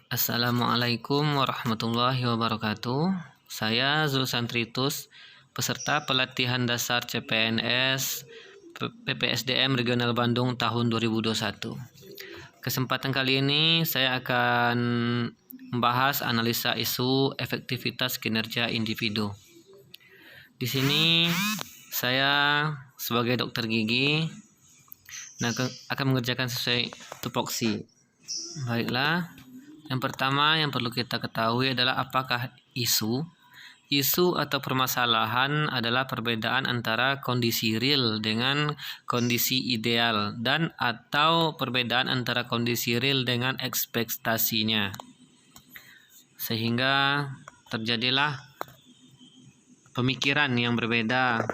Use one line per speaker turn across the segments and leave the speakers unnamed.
Assalamualaikum warahmatullahi wabarakatuh. Saya Zulsantritus, peserta pelatihan dasar CPNS PPSDM Regional Bandung tahun 2021. Kesempatan kali ini saya akan membahas analisa isu efektivitas kinerja individu. Di sini saya sebagai dokter gigi akan mengerjakan sesuai tupoksi. Baiklah. Yang pertama yang perlu kita ketahui adalah apakah isu. Isu atau permasalahan adalah perbedaan antara kondisi real dengan kondisi ideal dan atau perbedaan antara kondisi real dengan ekspektasinya. Sehingga terjadilah pemikiran yang berbeda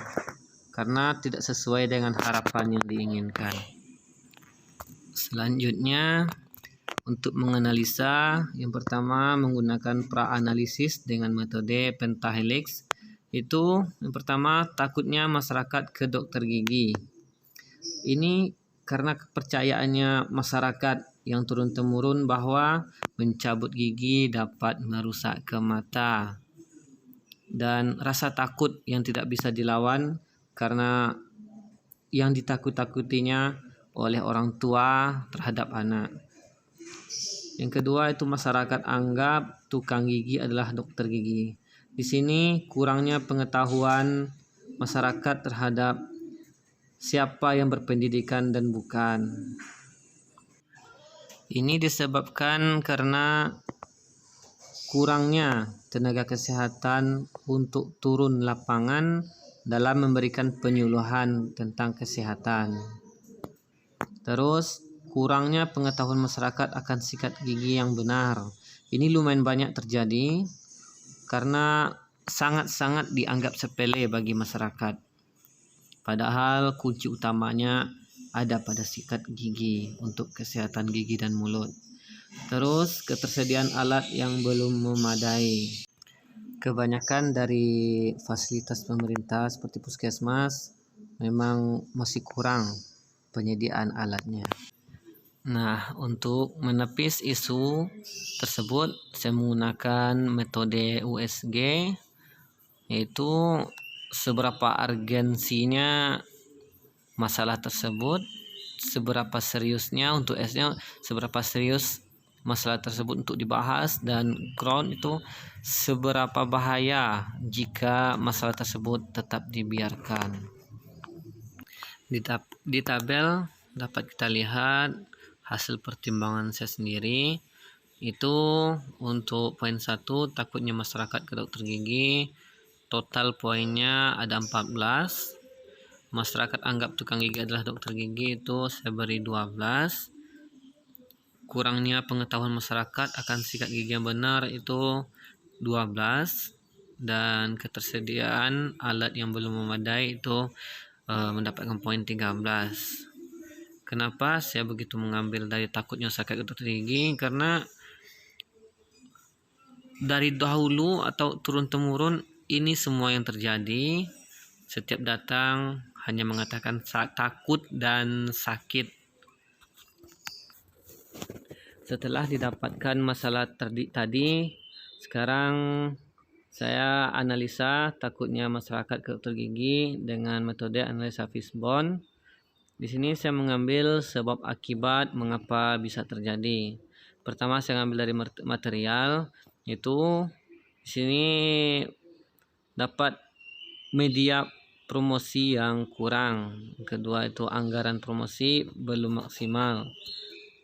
karena tidak sesuai dengan harapan yang diinginkan. Selanjutnya, untuk menganalisa, yang pertama menggunakan pra-analisis dengan metode pentahelix. Itu yang pertama, takutnya masyarakat ke dokter gigi. Ini karena kepercayaannya masyarakat yang turun-temurun bahwa mencabut gigi dapat merusak ke mata. Dan rasa takut yang tidak bisa dilawan karena yang ditakut-takutinya oleh orang tua terhadap anak. Yang kedua itu masyarakat anggap tukang gigi adalah dokter gigi. Di sini kurangnya pengetahuan masyarakat terhadap siapa yang berpendidikan dan bukan. Ini disebabkan karena kurangnya tenaga kesehatan untuk turun lapangan dalam memberikan penyuluhan tentang kesehatan. Terus kurangnya pengetahuan masyarakat akan sikat gigi yang benar. Ini lumayan banyak terjadi karena sangat-sangat dianggap sepele bagi masyarakat. Padahal kunci utamanya ada pada sikat gigi untuk kesehatan gigi dan mulut. Terus ketersediaan alat yang belum memadai. Kebanyakan dari fasilitas pemerintah seperti puskesmas memang masih kurang penyediaan alatnya. Nah, untuk menepis isu tersebut, saya menggunakan metode USG, yaitu seberapa urgensinya masalah tersebut, seberapa seriusnya untuk S-nya, seberapa serius masalah tersebut untuk dibahas, dan ground itu seberapa bahaya jika masalah tersebut tetap dibiarkan. Di tabel dapat kita lihat hasil pertimbangan saya sendiri. Itu untuk poin 1, takutnya masyarakat ke dokter gigi, total poinnya ada 14. Masyarakat anggap tukang gigi adalah dokter gigi, itu saya beri 12. Kurangnya pengetahuan masyarakat akan sikat gigi yang benar, itu 12. Dan ketersediaan alat yang belum memadai itu mendapatkan poin 13. Kenapa saya begitu mengambil dari takutnya sakit ke dokter gigi? Karena dari dahulu atau turun-temurun ini semua yang terjadi. Setiap datang hanya mengatakan takut dan sakit. Setelah didapatkan masalah tadi, sekarang saya analisa takutnya masyarakat ke dokter gigi dengan metode analisa fishbone. Di sini saya mengambil sebab akibat mengapa bisa terjadi. Pertama saya ambil dari material, itu di sini dapat media promosi yang kurang. Kedua itu anggaran promosi belum maksimal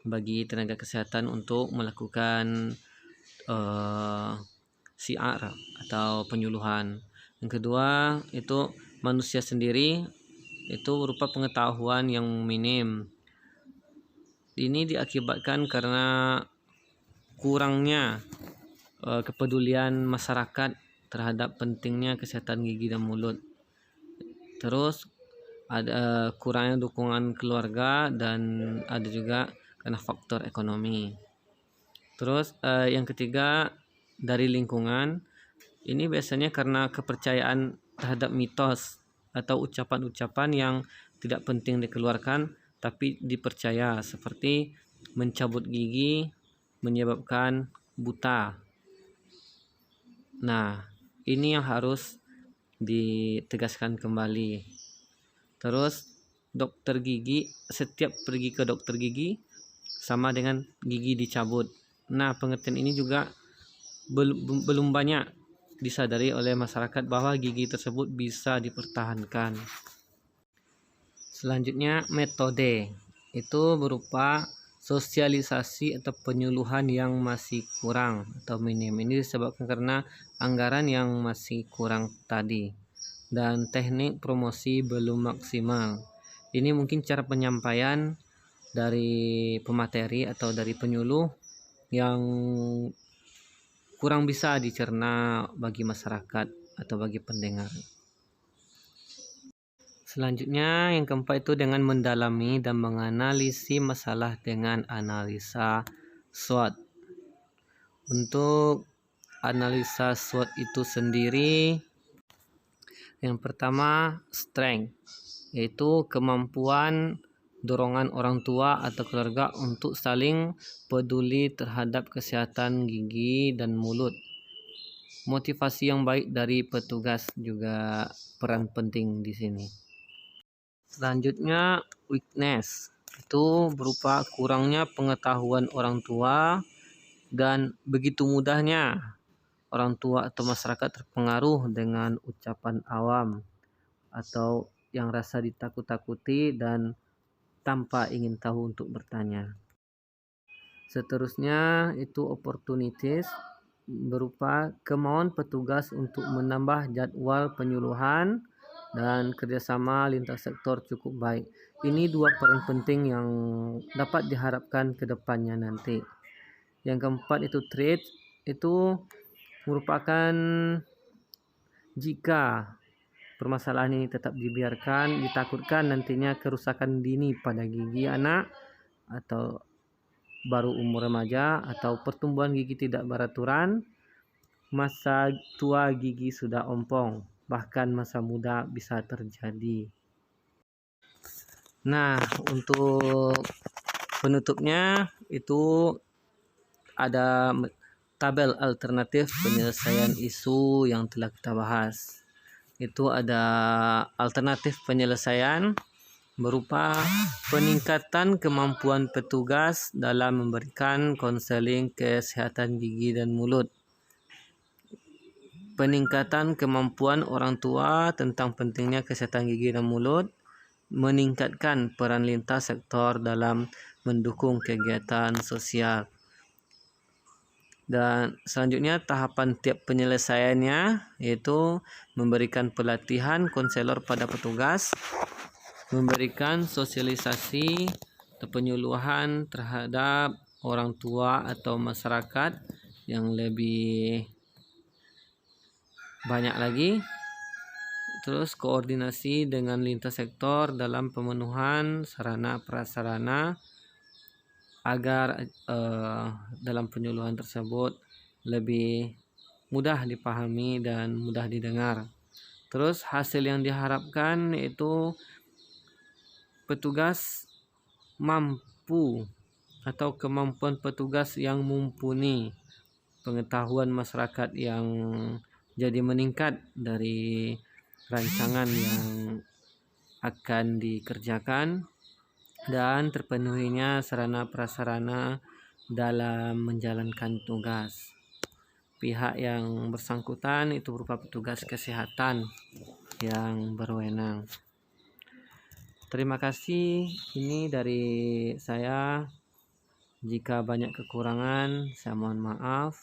bagi tenaga kesehatan untuk melakukan CR atau penyuluhan. Yang kedua itu manusia sendiri itu berupa pengetahuan yang minim. Ini diakibatkan karena kurangnya kepedulian masyarakat terhadap pentingnya kesehatan gigi dan mulut. Terus ada kurangnya dukungan keluarga dan ada juga karena faktor ekonomi. Terus yang ketiga dari lingkungan. Ini biasanya karena kepercayaan terhadap mitos atau ucapan-ucapan yang tidak penting dikeluarkan tapi dipercaya, seperti mencabut gigi menyebabkan buta. Nah, ini yang harus ditegaskan kembali. Terus dokter gigi, setiap pergi ke dokter gigi sama dengan gigi dicabut. Nah, pengertian ini juga belum banyak disadari oleh masyarakat bahwa gigi tersebut bisa dipertahankan. Selanjutnya, metode itu berupa sosialisasi atau penyuluhan yang masih kurang atau minim. Ini disebabkan karena anggaran yang masih kurang tadi, dan teknik promosi belum maksimal. Ini mungkin cara penyampaian dari pemateri atau dari penyuluh yang kurang bisa dicerna bagi masyarakat atau bagi pendengar. Selanjutnya yang keempat itu dengan mendalami dan menganalisis masalah dengan analisa SWOT. Untuk analisa SWOT itu sendiri, yang pertama strength, yaitu kemampuan dorongan orang tua atau keluarga untuk saling peduli terhadap kesehatan gigi dan mulut. Motivasi yang baik dari petugas juga peran penting di sini. Selanjutnya weakness, itu berupa kurangnya pengetahuan orang tua dan begitu mudahnya orang tua atau masyarakat terpengaruh dengan ucapan awam atau yang rasa ditakut-takuti dan tanpa ingin tahu untuk bertanya. Seterusnya itu opportunities, berupa kemauan petugas untuk menambah jadwal penyuluhan dan kerjasama lintas sektor cukup baik. Ini dua peran penting yang dapat diharapkan ke depannya nanti. Yang keempat itu trade, itu merupakan jika permasalahan ini tetap dibiarkan, ditakutkan nantinya kerusakan dini pada gigi anak atau baru umur remaja atau pertumbuhan gigi tidak beraturan, masa tua gigi sudah ompong, bahkan masa muda bisa terjadi. Nah, untuk penutupnya itu ada tabel alternatif penyelesaian isu yang telah kita bahas. Itu ada alternatif penyelesaian berupa peningkatan kemampuan petugas dalam memberikan konseling kesehatan gigi dan mulut. Peningkatan kemampuan orang tua tentang pentingnya kesehatan gigi dan mulut, meningkatkan peran lintas sektor dalam mendukung kegiatan sosial. Dan selanjutnya tahapan tiap penyelesaiannya yaitu memberikan pelatihan konselor pada petugas, memberikan sosialisasi atau penyuluhan terhadap orang tua atau masyarakat yang lebih banyak lagi. Terus koordinasi dengan lintas sektor dalam pemenuhan sarana prasarana agar dalam penyuluhan tersebut lebih mudah dipahami dan mudah didengar. Terus hasil yang diharapkan yaitu petugas mampu atau kemampuan petugas yang mumpuni, pengetahuan masyarakat yang jadi meningkat dari rancangan yang akan dikerjakan, dan terpenuhinya sarana prasarana dalam menjalankan tugas. Pihak yang bersangkutan itu berupa petugas kesehatan yang berwenang. Terima kasih, ini dari saya. Jika banyak kekurangan, saya mohon maaf.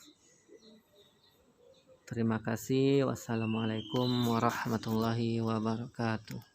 Terima kasih. Wassalamualaikum warahmatullahi wabarakatuh.